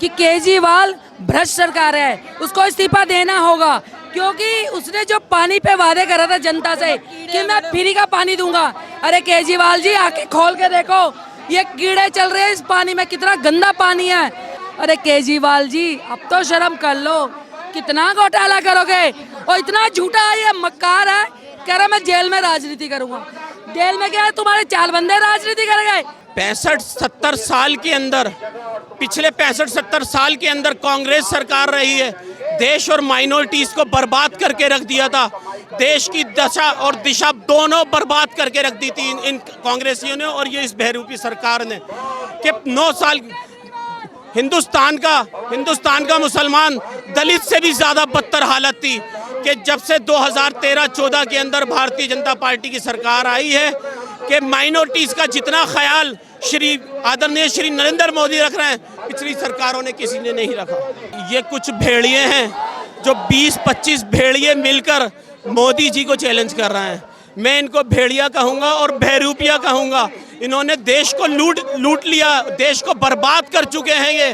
कि केजरीवाल भ्रष्ट सरकार है, उसको इस्तीफा देना होगा, क्योंकि उसने जो पानी पे वादे करा था जनता से कि मैं फ्री का पानी दूंगा। अरे केजरीवाल जी आके खोल के देखो, ये कीड़े चल रहे हैं इस पानी में, कितना गंदा पानी है। अरे केजरीवाल जी अब तो शर्म कर लो, कितना घोटाला करोगे। और इतना झूठा ये मक्कार है, कह रहा मैं जेल में राजनीति करूंगा। जेल में क्या है, तुम्हारे चाल बंदे राजनीति करेंगे। 65-70 साल के अंदर, पिछले 65-70 साल के अंदर कांग्रेस सरकार रही है, देश और माइनॉरिटीज को बर्बाद करके रख दिया था। देश की दशा और दिशा दोनों बर्बाद करके रख दी थी इन कांग्रेसियों ने और ये इस बहरूपी सरकार ने। कि 9 साल हिंदुस्तान का मुसलमान दलित से भी ज्यादा बदतर हालत थी कि जब से 2013-14 के अंदर भारतीय जनता पार्टी की सरकार आई है कि माइनॉरिटीज का जितना ख्याल आदरणीय श्री नरेंद्र मोदी रख रहे हैं, पिछली सरकारों ने किसी ने नहीं रखा। ये कुछ भेड़िए हैं जो 20-25 भेड़िए मिलकर मोदी जी को चैलेंज कर रहे हैं। मैं इनको भेड़िया कहूंगा और बहरूपिया कहूंगा। इन्होंने देश को लूट लिया, देश को बर्बाद कर चुके हैं ये।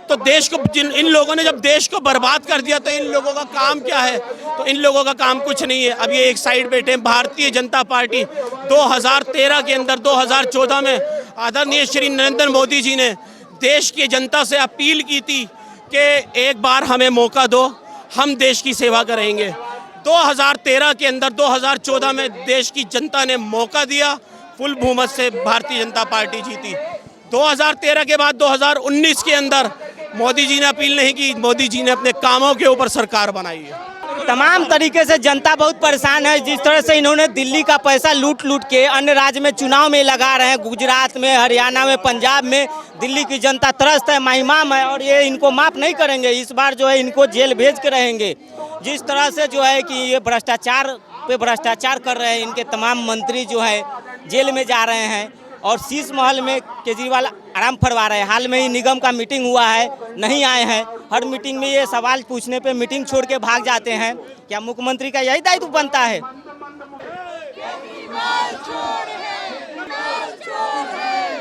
तो देश को इन लोगों ने जब देश को बर्बाद कर दिया तो इन लोगों का काम क्या है? तो इन लोगों का काम कुछ नहीं है। अब ये एक साइड बैठे हैं। भारतीय जनता पार्टी 2013 के अंदर 2014 में आदरणीय श्री नरेंद्र मोदी जी ने देश की जनता से अपील की थी कि एक बार हमें मौका दो, हम देश की सेवा करेंगे। 2013 के अंदर 2014 में देश की जनता ने मौका दिया, फुल बहुमत से भारतीय जनता पार्टी जीती। 2013 के बाद 2019 के अंदर मोदी जी ने अपील नहीं की, मोदी जी ने अपने कामों के ऊपर सरकार बनाई है। तमाम तरीके से जनता बहुत परेशान है। जिस तरह से इन्होंने दिल्ली का पैसा लूट के अन्य राज्य में चुनाव में लगा रहे हैं, गुजरात में, हरियाणा में, पंजाब में दिल्ली की जनता त्रस्त है, महिमाम है और ये इनको माफ नहीं करेंगे। इस बार जो है इनको जेल भेज के रहेंगे। जिस तरह से जो है कि ये भ्रष्टाचार पे भ्रष्टाचार कर रहे हैं, इनके तमाम मंत्री जो है जेल में जा रहे हैं और शीश महल में केजरीवाल आराम फरवा रहे हैं। हाल में ही निगम का मीटिंग हुआ है, नहीं आए हैं। हर मीटिंग में ये सवाल पूछने पे मीटिंग छोड़ के भाग जाते हैं। क्या मुख्यमंत्री का यही दायित्व बनता है?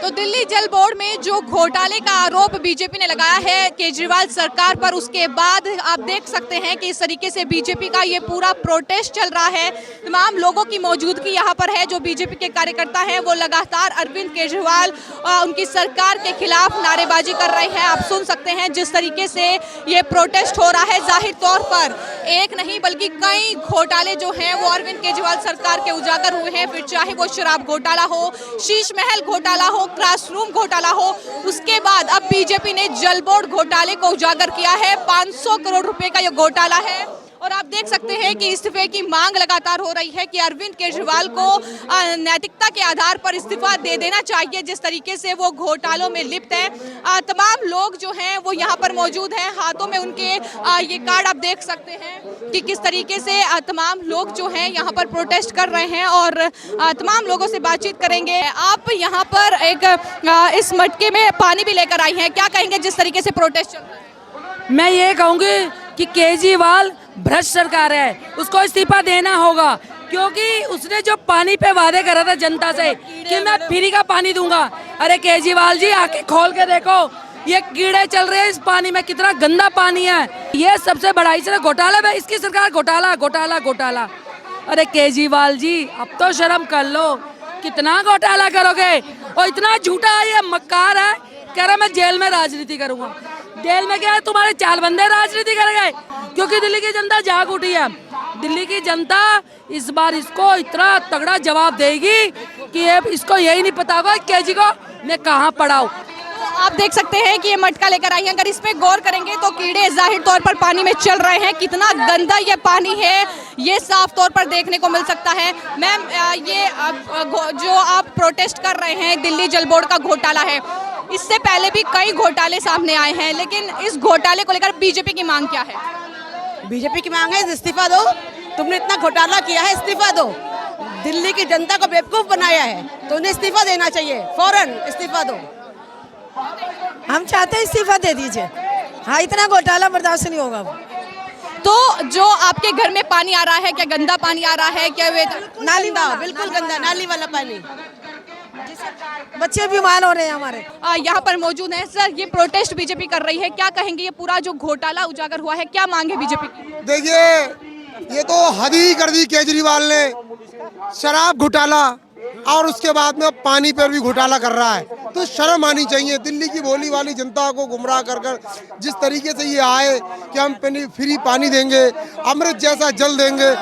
तो दिल्ली जल बोर्ड में जो घोटाले का आरोप बीजेपी ने लगाया है केजरीवाल सरकार पर, उसके बाद आप देख सकते हैं कि इस तरीके से बीजेपी का ये पूरा प्रोटेस्ट चल रहा है। तमाम लोगों की मौजूदगी यहाँ पर है। जो बीजेपी के कार्यकर्ता हैं वो लगातार अरविंद केजरीवाल उनकी सरकार के खिलाफ नारेबाजी कर रहे हैं। आप सुन सकते हैं जिस तरीके से ये प्रोटेस्ट हो रहा है। जाहिर तौर पर एक नहीं बल्कि कई घोटाले जो हैं वो अरविंद केजरीवाल सरकार के उजागर हुए हैं। फिर चाहे वो शराब घोटाला हो, शीश महल घोटाला हो, क्लासरूम घोटाला हो, उसके बाद अब बीजेपी ने जल बोर्ड घोटाले को उजागर किया है। 500 करोड़ रुपए का ये घोटाला है और आप देख सकते हैं कि इस्तीफे की मांग लगातार हो रही है कि अरविंद केजरीवाल को नैतिकता के आधार पर इस्तीफा दे देना चाहिए। जिस तरीके से वो घोटालों में लिप्त है, तमाम लोग जो हैं वो यहाँ पर मौजूद हैं। हाथों में उनके ये कार्ड आप देख सकते हैं कि किस तरीके से तमाम लोग जो हैं यहाँ पर प्रोटेस्ट कर रहे हैं और तमाम लोगों से बातचीत करेंगे। आप यहाँ पर एक इस मटके में पानी भी लेकर आई हैं, क्या कहेंगे जिस तरीके से प्रोटेस्ट चल रहा है? मैं ये कहूँगी कि केजरीवाल भ्रष्ट सरकार है, उसको इस्तीफा देना होगा, क्योंकि उसने जो पानी पे वादे करा था जनता से कि मैं फ्री का पानी दूंगा। अरे केजरीवाल जी आके खोल के देखो, ये कीड़े चल रहे हैं इस पानी में, कितना गंदा पानी है। ये सबसे बड़ा इसलिए घोटाला है, इसकी सरकार घोटाला। अरे केजरीवाल जी अब तो शर्म कर लो, कितना घोटाला करोगे। और इतना झूठा ये मक्कार है, कह रहा मैं जेल में राजनीति करूंगा। जेल में क्या है, तुम्हारे चाल बंदे राजनीति करेंगे, क्योंकि दिल्ली की जनता जाग उठी है। दिल्ली की जनता इस बार इसको इतना तगड़ा जवाब देगी कि इसको यही नहीं पता होगा केजी को मैं कहाँ पढ़ाऊं। तो आप देख सकते हैं कि ये मटका लेकर आई है। अगर इसमें गौर करेंगे तो कीड़े जाहिर तौर पर पानी में चल रहे हैं। कितना गंदा ये पानी है ये साफ तौर पर देखने को मिल सकता है। मैम, ये जो आप प्रोटेस्ट कर रहे हैं दिल्ली जल बोर्ड का घोटाला है, इससे पहले भी कई घोटाले सामने आए हैं, लेकिन इस घोटाले को लेकर बीजेपी की मांग क्या है? बीजेपी की मांग है इस्तीफा दो। तुमने इतना घोटाला किया है, इस्तीफा दो। दिल्ली की जनता को बेवकूफ बनाया है तो उन्हें इस्तीफा देना चाहिए, फौरन इस्तीफा दो। हम चाहते हैं इस्तीफा दे दीजिए। हाँ, इतना घोटाला बर्दाश्त नहीं होगा। तो जो आपके घर में पानी आ रहा है, क्या गंदा पानी आ रहा है? क्या वे नाली वाला, बिल्कुल गंदा नाली वाला पानी। बच्चे बीमार हो रहे हैं हमारे। यहाँ पर मौजूद हैं सर, ये प्रोटेस्ट बीजेपी कर रही है, क्या कहेंगे? ये पूरा जो घोटाला उजागर हुआ है, क्या मांग है बीजेपी की? देखिए, ये तो हद ही कर दी केजरीवाल ने। शराब घोटाला और उसके बाद में अब पानी पर भी घोटाला कर रहा है, तो शर्म आनी चाहिए। दिल्ली की भोली वाली जनता को गुमराह कर कर जिस तरीके से ये आए कि हम फ्री पानी देंगे, अमृत जैसा जल देंगे,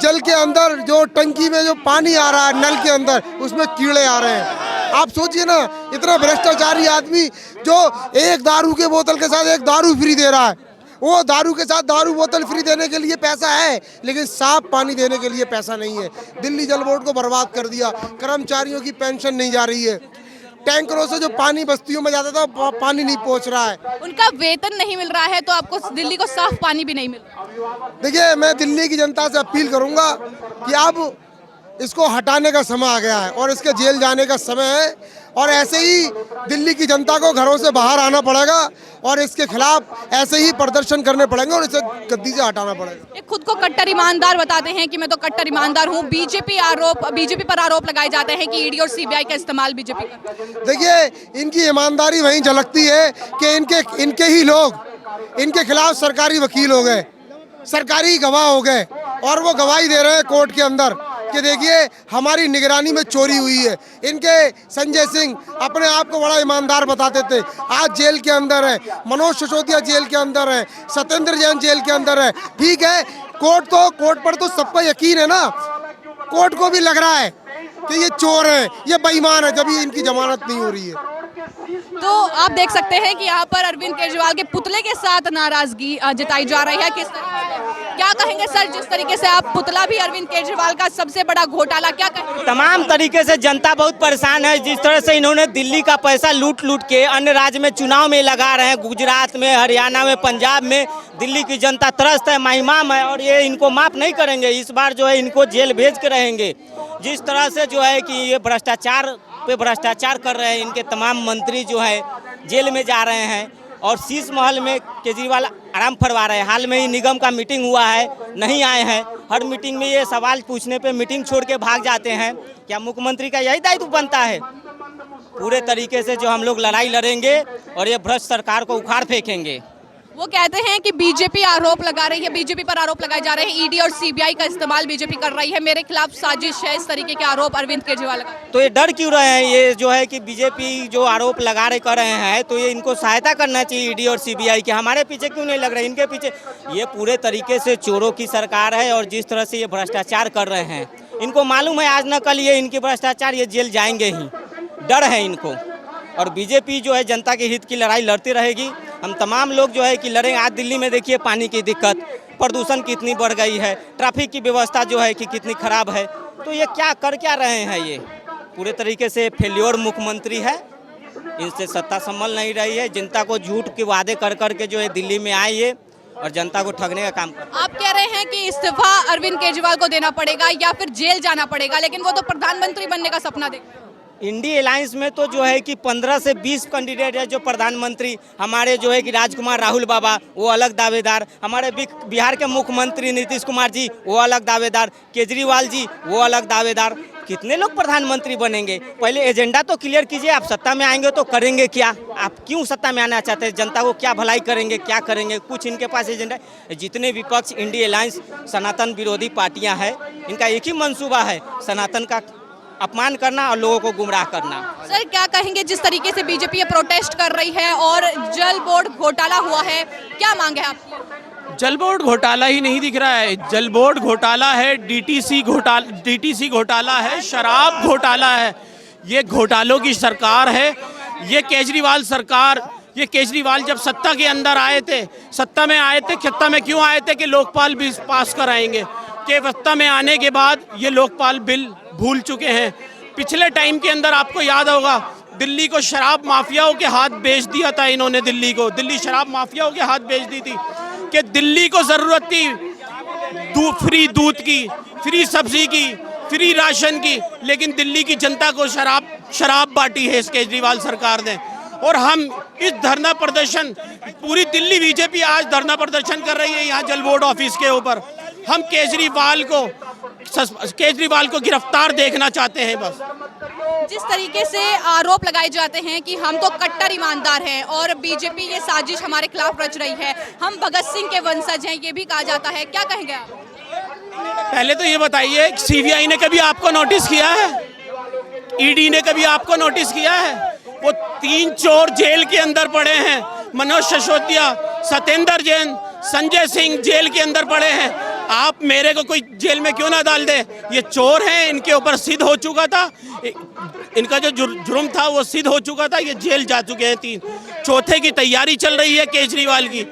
जल के अंदर जो टंकी में जो पानी आ रहा है नल के अंदर, उसमें कीड़े आ रहे हैं। आप सोचिए ना, इतना भ्रष्टाचारी आदमी जो एक दारू के बोतल के साथ एक दारू फ्री दे रहा है, वो दारू के साथ दारू बोतल फ्री देने के लिए पैसा है, लेकिन साफ पानी देने के लिए पैसा नहीं है। दिल्ली जल बोर्ड को बर्बाद कर दिया, कर्मचारियों की पेंशन नहीं जा रही है, टैंकरों से जो पानी बस्तियों में जाता था पानी नहीं पहुंच रहा है, उनका वेतन नहीं मिल रहा है, तो आपको दिल्ली को साफ पानी भी नहीं मिल रहा। देखिए, मैं दिल्ली की जनता से अपील करूंगा कि अब इसको हटाने का समय आ गया है और इसके जेल जाने का समय है, और ऐसे ही दिल्ली की जनता को घरों से बाहर आना पड़ेगा और इसके खिलाफ ऐसे ही प्रदर्शन करने पड़ेंगे और इसे गद्दी से हटाना पड़ेगा। ये खुद को कट्टर ईमानदार बताते हैं कि मैं तो कट्टर ईमानदार हूँ। बीजेपी पर आरोप लगाए जाते हैं कि ईडी और सीबीआई का इस्तेमाल बीजेपी कर। देखिए, इनकी ईमानदारी वहीं झलकती है कि इनके ही लोग इनके खिलाफ सरकारी वकील हो गए, सरकारी गवाह हो गए, और वो गवाही दे रहे हैं कोर्ट के अंदर कि देखिए हमारी निगरानी में चोरी हुई है। इनके संजय सिंह अपने आप को बड़ा ईमानदार बताते थे, आज जेल के अंदर है, मनोज सिसोदिया जेल के अंदर है, सत्येंद्र जैन जेल के अंदर है। ठीक है, कोर्ट पर तो सबका यकीन है ना, कोर्ट को भी लग रहा है कि ये चोर है, ये बेईमान है, जब भी इनकी जमानत नहीं हो रही है। तो आप देख सकते हैं कि यहाँ पर अरविंद केजरीवाल के पुतले के साथ नाराजगी जताई जा रही है। किस तरीके से, क्या कहेंगे सर, जिस तरीके से आप पुतला भी अरविंद केजरीवाल का सबसे बड़ा घोटाला, क्या कहेंगे? तमाम तरीके से जनता बहुत परेशान है। जिस तरह से इन्होंने दिल्ली का पैसा लूट लूट के अन्य राज्य में चुनाव में लगा रहे हैं, गुजरात में, हरियाणा में, पंजाब में, दिल्ली की जनता त्रस्त है, महिमाम है, और ये इनको माफ नहीं करेंगे। इस बार जो है इनको जेल भेज के रहेंगे। जिस तरह से जो है कि ये भ्रष्टाचार पे भ्रष्टाचार कर रहे हैं, इनके तमाम मंत्री जो है जेल में जा रहे हैं, और शीश महल में केजरीवाल आराम फरवा रहे हैं। हाल में ही निगम का मीटिंग हुआ है, नहीं आए हैं। हर मीटिंग में ये सवाल पूछने पे मीटिंग छोड़ के भाग जाते हैं। क्या मुख्यमंत्री का यही दायित्व बनता है? पूरे तरीके से जो हम लोग लड़ाई लड़ेंगे और ये भ्रष्ट सरकार को उखाड़ फेंकेंगे। वो कहते हैं कि बीजेपी आरोप लगा रही है, बीजेपी पर आरोप लगाए जा रहे हैं, ईडी और सीबीआई का इस्तेमाल बीजेपी कर रही है, मेरे खिलाफ साजिश है, इस तरीके के आरोप अरविंद केजरीवाल का। तो ये डर क्यों रहे हैं? ये जो है कि बीजेपी जो आरोप कर रहे हैं, तो ये इनको सहायता करना चाहिए ईडी और सीबीआई के। हमारे पीछे क्यों नहीं लग रहे? इनके पीछे। ये पूरे तरीके से चोरों की सरकार है, और जिस तरह से ये भ्रष्टाचार कर रहे हैं, इनको मालूम है आज न कल ये इनके भ्रष्टाचार ये जेल जाएंगे ही, डर है इनको। और बीजेपी जो है जनता के हित की लड़ाई लड़ती रहेगी। हम तमाम लोग जो है कि लड़ेंगे। आज दिल्ली में देखिए पानी की दिक्कत, प्रदूषण कितनी बढ़ गई है, ट्रैफिक की व्यवस्था जो है कि कितनी खराब है। तो ये क्या कर क्या रहे हैं? ये पूरे तरीके से फेल्योर मुख्यमंत्री है, इनसे सत्ता संभल नहीं रही है। जनता को झूठ के वादे कर करके जो है दिल्ली में आए ये, और जनता को ठगने का काम कर। आप कह रहे हैं कि इस्तीफा अरविंद केजरीवाल को देना पड़ेगा या फिर जेल जाना पड़ेगा, लेकिन वो तो प्रधानमंत्री बनने का सपना देखते हैं। इंडी अलायंस में तो जो है कि 15 से 20 कैंडिडेट है जो प्रधानमंत्री। हमारे जो है कि राजकुमार राहुल बाबा वो अलग दावेदार, हमारे बिहार के मुख्यमंत्री नीतीश कुमार जी वो अलग दावेदार, केजरीवाल जी वो अलग दावेदार। कितने लोग प्रधानमंत्री बनेंगे? पहले एजेंडा तो क्लियर कीजिए। आप सत्ता में आएंगे तो करेंगे क्या? आप क्यों सत्ता में आना चाहते हैं? जनता को क्या भलाई करेंगे, क्या करेंगे? कुछ इनके पास एजेंडा। जितने विपक्ष इंडी अलायंस सनातन विरोधी पार्टियां हैं, इनका एक ही मंसूबा है, सनातन का अपमान करना और लोगों को गुमराह करना। सर क्या कहेंगे, जिस तरीके से बीजेपी ये प्रोटेस्ट कर रही है और जल बोर्ड घोटाला हुआ है, क्या मांग है आपकी? जल बोर्ड घोटाला ही नहीं दिख रहा है, जल बोर्ड घोटाला है, डीटीसी घोटाला है, शराब घोटाला है। ये घोटालों की सरकार है। ये केजरीवाल सरकार, ये केजरीवाल जब सत्ता के अंदर आए थे, सत्ता में क्यों आए थे कि लोकपाल बिल पास कराएंगे? कि सत्ता में आने के बाद ये लोकपाल बिल भूल चुके हैं। पिछले टाइम के अंदर आपको याद होगा, दिल्ली को शराब माफियाओं के हाथ बेच दिया था इन्होंने। दिल्ली शराब माफियाओं के हाथ बेच दी थी कि दिल्ली को जरूरत थी फ्री दूध की, फ्री सब्जी की, फ्री राशन की, लेकिन दिल्ली की जनता को शराब बांटी है इस केजरीवाल सरकार ने। और हम इस धरना प्रदर्शन, पूरी दिल्ली बीजेपी आज धरना प्रदर्शन कर रही है यहाँ जल बोर्ड ऑफिस के ऊपर। हम केजरीवाल को गिरफ्तार देखना चाहते हैं बस। जिस तरीके से आरोप लगाए जाते हैं कि हम तो कट्टर ईमानदार हैं और बीजेपी ये साजिश हमारे खिलाफ रच रही है, हम भगत सिंह के वंशज हैं, ये भी कहा जाता है, क्या कहेंगे आप? पहले तो ये बताइए, सीबीआई ने कभी आपको नोटिस किया है? ईडी ने कभी आपको नोटिस किया है? वो 3 चोर जेल के अंदर पड़े हैं, मनोज सिसोदिया, सत्येंद्र जैन, संजय सिंह जेल के अंदर पड़े हैं। आप मेरे को कोई जेल में क्यों ना डाल दे? ये चोर हैं, इनके ऊपर सिद्ध हो चुका था, इनका जो जुर्म था वो सिद्ध हो चुका था, ये जेल जा चुके हैं 3। चौथे की तैयारी चल रही है केजरीवाल की।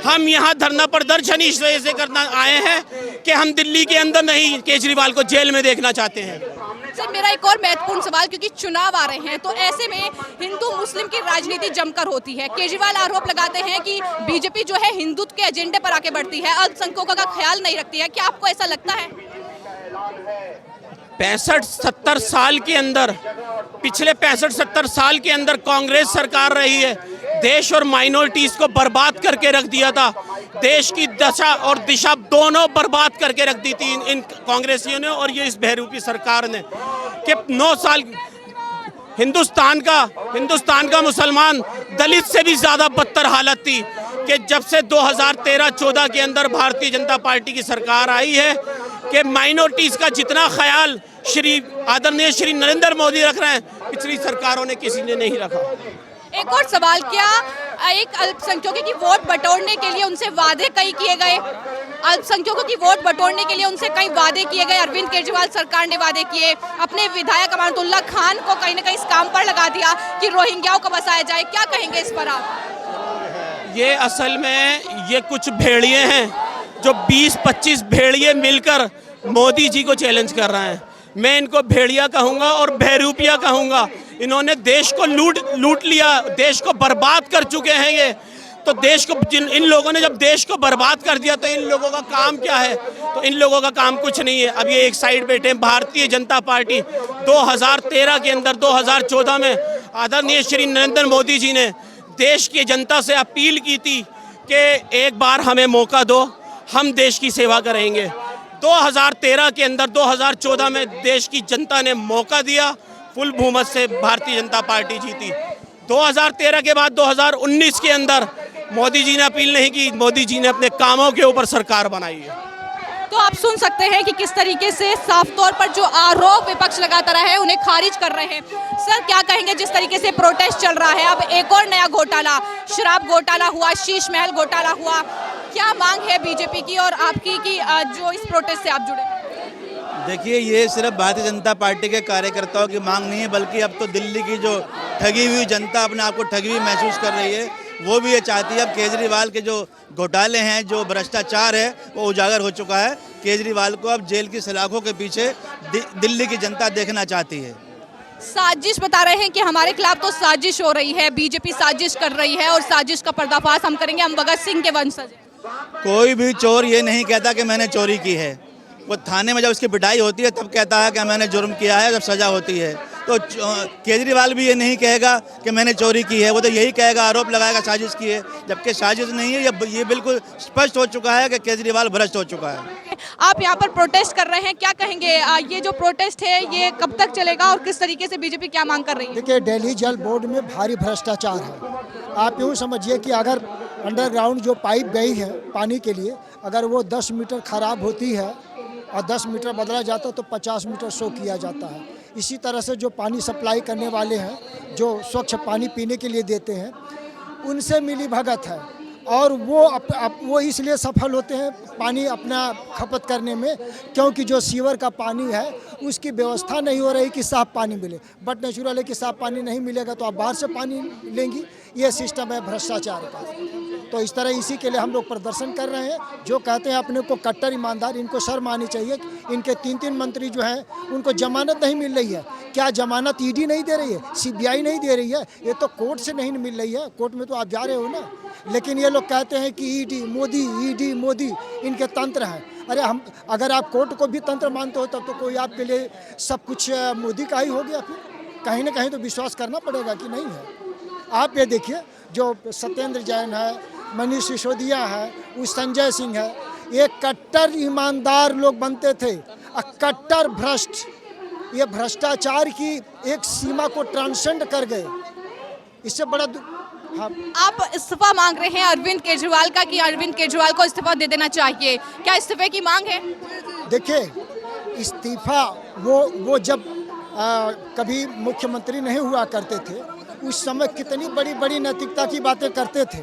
हम यहाँ धरना प्रदर्शन इस वजह से करना आए हैं कि हम दिल्ली के अंदर नहीं, केजरीवाल को जेल में देखना चाहते हैं। सर, मेरा एक और महत्वपूर्ण सवाल, क्योंकि चुनाव आ रहे हैं तो ऐसे में हिंदू मुस्लिम की राजनीति जमकर होती है। केजरीवाल आरोप लगाते हैं कि बीजेपी जो है हिंदुत्व के एजेंडे पर आके बढ़ती है, अल्पसंख्यकों का ख्याल नहीं रखती है, क्या आपको ऐसा लगता है? 65-70 साल के अंदर, पिछले 65-70 साल के अंदर कांग्रेस सरकार रही है, देश और माइनॉरिटीज को बर्बाद करके रख दिया था। देश की दशा और दिशा दोनों बर्बाद करके रख दी थी इन कांग्रेसियों ने और ये इस बहरूपी सरकार ने, कि 9 साल हिंदुस्तान का मुसलमान दलित से भी ज्यादा बदतर हालत थी। कि जब से 2013-14 के अंदर भारतीय जनता पार्टी की सरकार आई है कि माइनॉरिटीज का जितना ख्याल आदरणीय श्री नरेंद्र मोदी रख रहे हैं, पिछली सरकारों ने किसी ने नहीं रखा। एक और सवाल, क्या एक अल्पसंख्यकों की वोट बटोरने के लिए उनसे वादे कई किए गए? अल्पसंख्यकों की वोट बटोरने के लिए उनसे कई वादे किए गए। अरविंद केजरीवाल सरकार ने वादे किए, अपने विधायक अमानतुल्लाह खान को कहीं ना कहीं इस काम पर लगा दिया कि रोहिंग्याओं को बसाया जाए, क्या कहेंगे इस पर आप? ये असल में ये कुछ भेड़िए हैं जो 20-25 भेड़िए मिलकर मोदी जी को चैलेंज कर रहे हैं। मैं इनको भेड़िया कहूँगा और बहरूपिया कहूँगा। इन्होंने देश को लूट लिया, देश को बर्बाद कर चुके हैं ये। तो देश को इन लोगों ने जब देश को बर्बाद कर दिया तो इन लोगों का काम क्या है? तो इन लोगों का काम कुछ नहीं है। अब ये एक साइड बैठे हैं। भारतीय जनता पार्टी 2013 के अंदर 2014 में आदरणीय श्री नरेंद्र मोदी जी ने देश की जनता से अपील की थी कि एक बार हमें मौका दो, हम देश की सेवा करेंगे। 2013 के अंदर 2014 में देश की जनता ने मौका दिया, फुल बहुमत से भारतीय जनता पार्टी जीती। 2013 के बाद 2019 के अंदर मोदी जी ने अपील नहीं की, मोदी जी ने अपने कामों के ऊपर सरकार बनाई है। तो आप सुन सकते हैं कि किस तरीके से साफ तौर पर जो आरोप विपक्ष लगाता रहा है उन्हें खारिज कर रहे हैं। सर, क्या कहेंगे जिस तरीके से प्रोटेस्ट चल रहा है, अब एक और नया घोटाला, शराब घोटाला हुआ, शीश महल घोटाला हुआ, क्या मांग है बीजेपी की और आपकी कि जो इस प्रोटेस्ट से आप जुड़े? देखिए, ये सिर्फ भारतीय जनता पार्टी के कार्यकर्ताओं की मांग नहीं है, बल्कि अब तो दिल्ली की जो ठगी हुई जनता अपने आप को ठगी हुई महसूस कर रही है, वो भी ये चाहती है। अब केजरीवाल के जो घोटाले हैं, जो भ्रष्टाचार है, वो उजागर हो चुका है। केजरीवाल को अब जेल की सलाखों के पीछे दिल्ली की जनता देखना चाहती है। साजिश बता रहे हैं कि हमारे खिलाफ तो साजिश हो रही है, बीजेपी साजिश कर रही है और साजिश का पर्दाफाश हम करेंगे, हम भगत सिंह के वंशज हैं। कोई भी चोर ये नहीं कहता कि मैंने चोरी की है। वो थाने में जब उसकी पिटाई होती है तब कहता है कि मैंने जुर्म किया है, जब सजा होती है। तो केजरीवाल भी ये नहीं कहेगा कि मैंने चोरी की है, वो तो यही कहेगा, आरोप लगाएगा साजिश की है, जबकि साजिश नहीं है। ये बिल्कुल स्पष्ट हो चुका है कि केजरीवाल भ्रष्ट हो चुका है। आप यहाँ पर प्रोटेस्ट कर रहे हैं, क्या कहेंगे? ये जो प्रोटेस्ट है ये कब तक चलेगा और किस तरीके से बीजेपी क्या मांग कर रही है? देखिए, दिल्ली जल बोर्ड में भारी भ्रष्टाचार है। आप यूँ समझिए कि अगर अंडरग्राउंड जो पाइप गई है पानी के लिए, अगर वो 10 मीटर खराब होती है और 10 मीटर बदला जाता है तो 50 मीटर शो किया जाता है। इसी तरह से जो पानी सप्लाई करने वाले हैं, जो स्वच्छ पानी पीने के लिए देते हैं, उनसे मिली भगत है और वो इसलिए सफल होते हैं पानी अपना खपत करने में, क्योंकि जो सीवर का पानी है उसकी व्यवस्था नहीं हो रही कि साफ़ पानी मिले। बट नेचुरल है कि साफ़ पानी नहीं मिलेगा तो आप बाहर से पानी लेंगी। ये सिस्टम है भ्रष्टाचार का। तो इस तरह इसी के लिए हम लोग प्रदर्शन कर रहे हैं। जो कहते हैं अपने को कट्टर ईमानदार, इनको शर्म आनी चाहिए। इनके 3 मंत्री जो हैं उनको जमानत नहीं मिल रही है। क्या जमानत ईडी नहीं दे रही है, सीबीआई नहीं दे रही है? ये तो कोर्ट से नहीं मिल रही है। कोर्ट में तो आप जा रहे हो ना, लेकिन ये लोग कहते हैं कि ईडी मोदी इनके तंत्र हैं। अरे हम अगर आप कोर्ट को भी तंत्र मानते हो तब तो कोई आपके लिए सब कुछ मोदी का ही हो गया। फिर कहीं ना कहीं तो विश्वास करना पड़ेगा कि नहीं है। आप ये देखिए, जो सत्येंद्र जैन है, मनीष सिसोदिया है, वो संजय सिंह है, ये कट्टर ईमानदार लोग बनते थे। कट्टर भ्रष्ट ये भ्रष्टाचार की एक सीमा को ट्रांसेंड कर गए। इससे बड़ा हाँ, आप इस्तीफा मांग रहे हैं अरविंद केजरीवाल का कि अरविंद केजरीवाल को इस्तीफा दे देना चाहिए, क्या इस्तीफे की मांग है? देखिए इस्तीफा वो जब कभी मुख्यमंत्री नहीं हुआ करते थे उस समय कितनी बड़ी बड़ी नैतिकता की बातें करते थे,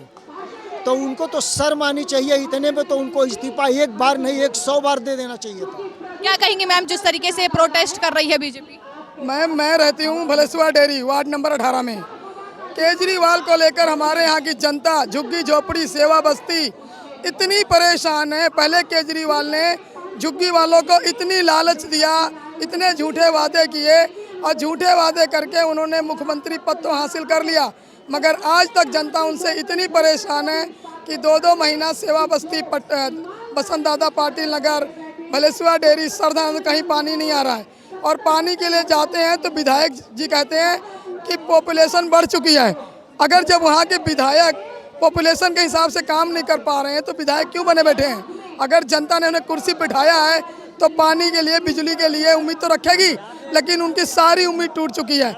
तो उनको तो शर्म आनी चाहिए। इतने में तो उनको इस्तीफा एक बार नहीं 100 बार दे देना चाहिए था। क्या कहेंगे मैम, जिस तरीके से प्रोटेस्ट कर रही है बीजेपी? मैम मैं रहती हूँ भलेसुआ डेयरी वार्ड नंबर 18 में। केजरीवाल को लेकर हमारे यहाँ की जनता झुग्गी झोपड़ी सेवा बस्ती इतनी परेशान है। पहले केजरीवाल ने झुग्गी वालों को इतनी लालच दिया, इतने झूठे वादे किए और झूठे वादे करके उन्होंने मुख्यमंत्री पद तो हासिल कर लिया, मगर आज तक जनता उनसे इतनी परेशान है कि 2-2 महीना सेवा बस्ती बसंत दादा पाटिल नगर भलेसुआ डेयरी सरदा कहीं पानी नहीं आ रहा है। और पानी के लिए जाते हैं तो विधायक जी कहते हैं कि पॉपुलेशन बढ़ चुकी है। अगर जब वहाँ के विधायक पॉपुलेशन के हिसाब से काम नहीं कर पा रहे हैं तो विधायक क्यों बने बैठे हैं? अगर जनता ने उन्हें कुर्सी बिठाया है तो पानी के लिए बिजली के लिए उम्मीद तो रखेगी, लेकिन उनकी सारी उम्मीद टूट चुकी है।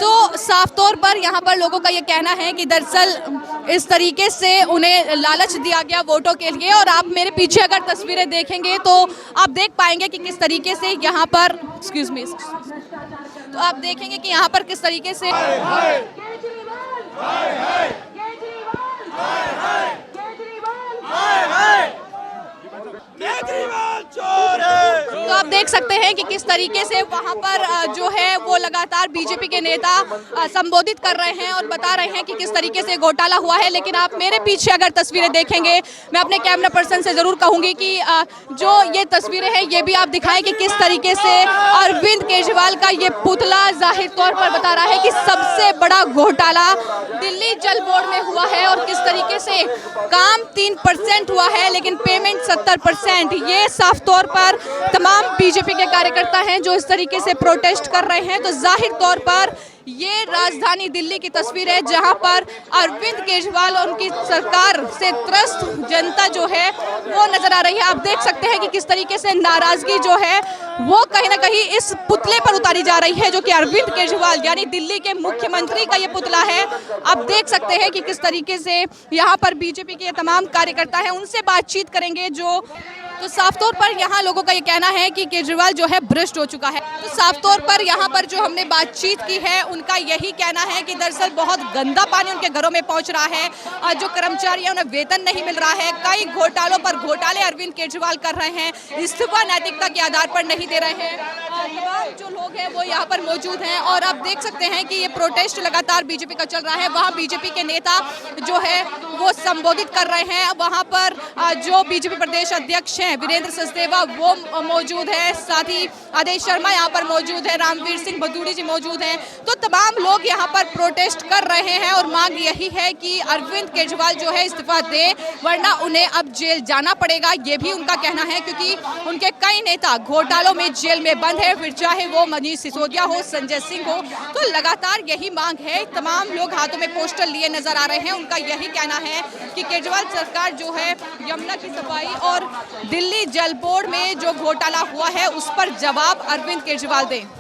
तो साफ तौर पर यहाँ पर लोगों का ये कहना है कि दरअसल इस तरीके से उन्हें लालच दिया गया वोटों के लिए। और आप मेरे पीछे अगर तस्वीरें देखेंगे तो आप देख पाएंगे कि किस तरीके से यहाँ पर तो आप देखेंगे कि यहाँ पर किस तरीके से तो आप देख सकते हैं कि किस तरीके से वहां पर जो है वो लगातार बीजेपी के नेता संबोधित कर रहे हैं और बता रहे हैं कि किस तरीके से घोटाला हुआ है। लेकिन आप मेरे पीछे अगर तस्वीरें देखेंगे, मैं अपने कैमरा पर्सन से जरूर कहूंगी कि जो ये तस्वीरें हैं ये भी आप दिखाएं कि किस तरीके से अरविंद केजरीवाल का ये पुतला जाहिर तौर पर बता रहा है कि सबसे बड़ा घोटाला दिल्ली जल बोर्ड में हुआ है और किस तरीके से काम 3% हुआ है लेकिन पेमेंट 70%। ये साफ तौर पर तमाम बीजेपी के कार्यकर्ता हैं जो इस तरीके से प्रोटेस्ट कर रहे हैं। तो जाहिर तौर पर ये राजधानी दिल्ली की तस्वीर है जहां पर अरविंद केजरीवाल और उनकी सरकार से त्रस्त जनता जो है वो नजर आ रही है। आप देख सकते हैं कि किस तरीके से नाराजगी जो है वो कहीं ना कहीं इस पुतले पर उतारी जा रही है जो कि अरविंद केजरीवाल यानी दिल्ली के मुख्यमंत्री का ये पुतला है। आप देख सकते हैं कि किस तरीके से यहाँ पर बीजेपी के तमाम कार्यकर्ता हैं, उनसे बातचीत करेंगे। तो साफ तौर पर यहाँ लोगों का ये कहना है कि केजरीवाल जो है भ्रष्ट हो चुका है। तो साफ तौर पर यहाँ पर जो हमने बातचीत की है उनका यही कहना है कि दरअसल बहुत गंदा पानी उनके घरों में पहुँच रहा है और जो कर्मचारी हैं उन्हें वेतन नहीं मिल रहा है। कई घोटालों पर घोटाले अरविंद केजरीवाल कर रहे हैं, इस्तीफा नैतिकता के आधार पर नहीं दे रहे हैं। तमाम जो लोग हैं वो यहाँ पर मौजूद हैं और आप देख सकते हैं कि ये प्रोटेस्ट लगातार बीजेपी का चल रहा है। वहाँ बीजेपी के नेता जो है वो संबोधित कर रहे हैं। वहाँ पर जो बीजेपी प्रदेश अध्यक्ष हैं वीरेंद्र सचदेवा वो मौजूद है, साथ ही आदेश शर्मा यहाँ पर मौजूद है, रामवीर सिंह भदौड़ी जी मौजूद हैं। तो तमाम लोग यहाँ पर प्रोटेस्ट कर रहे हैं और मांग यही है कि अरविंद केजरीवाल जो है इस्तीफा दे वरना उन्हें अब जेल जाना पड़ेगा। ये भी उनका कहना है क्योंकि उनके कई नेता घोटालों में जेल में बंद है, फिर चाहे वो मनीष सिसोदिया हो, संजय सिंह हो। तो लगातार यही मांग है। तमाम लोग हाथों में पोस्टर लिए नजर आ रहे हैं। उनका यही कहना है कि केजरीवाल सरकार जो है यमुना की सफाई और दिल्ली जल बोर्ड में जो घोटाला हुआ है उस पर जवाब अरविंद केजरीवाल दें।